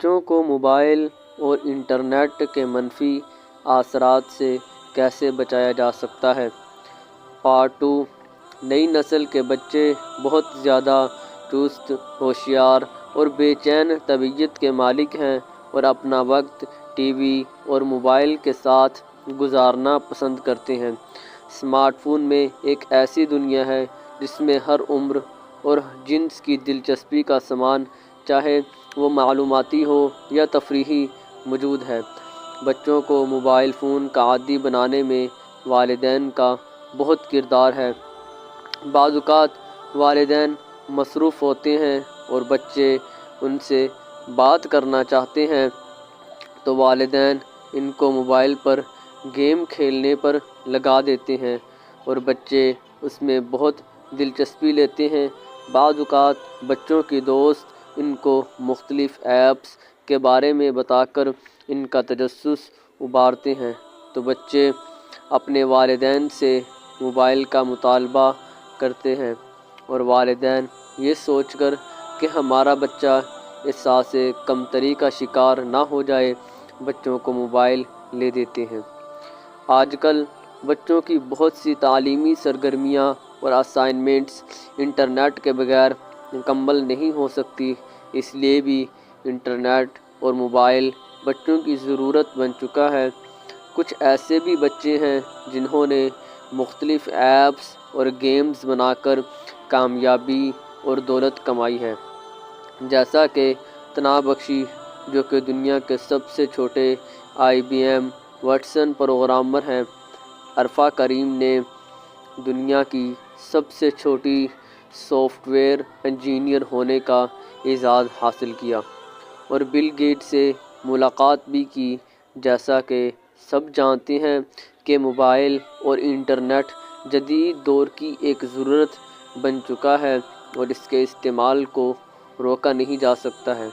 بچوں کو موبائل اور انٹرنیٹ کے منفی اثرات سے کیسے بچایا جا سکتا ہے؟ پارٹ 2۔ نئی نسل کے بچے بہت زیادہ چست، ہوشیار اور بے چین طبیعت کے مالک ہیں اور اپنا وقت ٹی وی اور موبائل کے ساتھ گزارنا پسند کرتے ہیں۔ اسمارٹ فون میں ایک ایسی دنیا ہے جس میں ہر عمر اور جنس کی دلچسپی کا سامان، چاہے وہ معلوماتی ہو یا تفریحی، موجود ہے۔ بچوں کو موبائل فون کا عادی بنانے میں والدین کا بہت کردار ہے۔ بعض اوقات والدین مصروف ہوتے ہیں اور بچے ان سے بات کرنا چاہتے ہیں تو والدین ان کو موبائل پر گیم کھیلنے پر لگا دیتے ہیں اور بچے اس میں بہت دلچسپی لیتے ہیں۔ بعض اوقات بچوں کے دوست ان کو مختلف ایپس کے بارے میں بتا کر ان کا تجسس ابھارتے ہیں تو بچے اپنے والدین سے موبائل کا مطالبہ کرتے ہیں اور والدین یہ سوچ کر کہ ہمارا بچہ احساس کمتری کا شکار نہ ہو جائے، بچوں کو موبائل لے دیتے ہیں۔ آج کل بچوں کی بہت سی تعلیمی سرگرمیاں اور اسائنمنٹس انٹرنیٹ کے بغیر مکمل نہیں ہو سکتی، اس لیے بھی انٹرنیٹ اور موبائل بچوں کی ضرورت بن چکا ہے۔ کچھ ایسے بھی بچے ہیں جنہوں نے مختلف ایپس اور گیمز بنا کر کامیابی اور دولت کمائی ہے، جیسا کہ تناء بخشی، جو کہ دنیا کے سب سے چھوٹے IBM واٹسن پروگرامر ہیں۔ عرفہ کریم نے دنیا کی سب سے چھوٹی سافٹ ویئر انجینئر ہونے کا اعزاز حاصل کیا اور بل گیٹس سے ملاقات بھی کی۔ جیسا کہ سب جانتے ہیں کہ موبائل اور انٹرنیٹ جدید دور کی ایک ضرورت بن چکا ہے اور اس کے استعمال کو روکا نہیں جا سکتا ہے،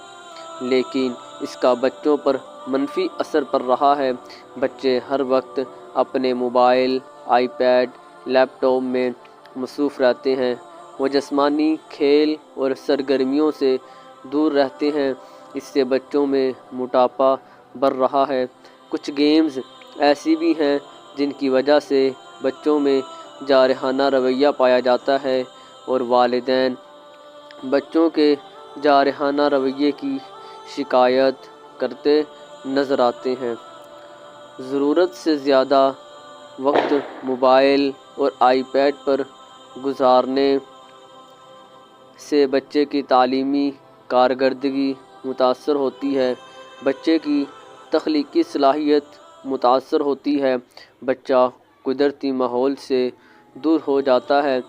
لیکن اس کا بچوں پر منفی اثر پڑ رہا ہے۔ بچے ہر وقت اپنے موبائل، iPad، لیپ ٹاپ میں مصروف رہتے ہیں۔ وہ جسمانی کھیل اور سرگرمیوں سے دور رہتے ہیں، اس سے بچوں میں موٹاپا بڑھ رہا ہے۔ کچھ گیمز ایسی بھی ہیں جن کی وجہ سے بچوں میں جارحانہ رویہ پایا جاتا ہے اور والدین بچوں کے جارحانہ رویے کی شکایت کرتے نظر آتے ہیں۔ ضرورت سے زیادہ وقت موبائل اور iPad پر گزارنے سے بچے کی تعلیمی کارکردگی متاثر ہوتی ہے، بچے کی تخلیقی صلاحیت متاثر ہوتی ہے، بچہ قدرتی ماحول سے دور ہو جاتا ہے۔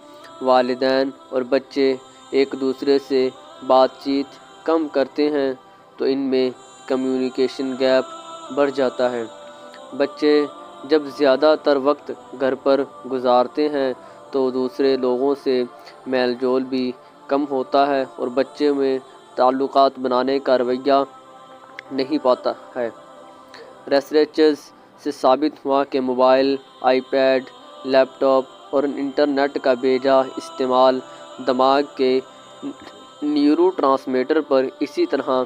والدین اور بچے ایک دوسرے سے بات چیت کم کرتے ہیں تو ان میں کمیونیکیشن گیپ بڑھ جاتا ہے۔ بچے جب زیادہ تر وقت گھر پر گزارتے ہیں تو دوسرے لوگوں سے میل جول بھی کم ہوتا ہے اور بچے میں تعلقات بنانے کا رویہ نہیں پاتا ہے۔ ریسرچز سے ثابت ہوا کہ موبائل، iPad، لیپ ٹاپ اور انٹرنیٹ کا بے جا استعمال دماغ کے نیورو ٹرانسمیٹر پر اسی طرح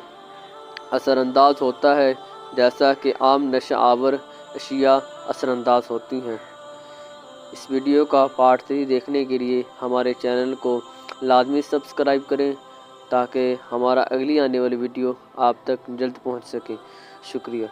اثر انداز ہوتا ہے جیسا کہ عام نشہ آور اشیاء اثر انداز ہوتی ہیں۔ اس ویڈیو کا پارٹ 3 دیکھنے کے لیے ہمارے چینل کو لازمی سبسکرائب کریں تاکہ ہمارا اگلی آنے والی ویڈیو آپ تک جلد پہنچ سکے۔ شکریہ۔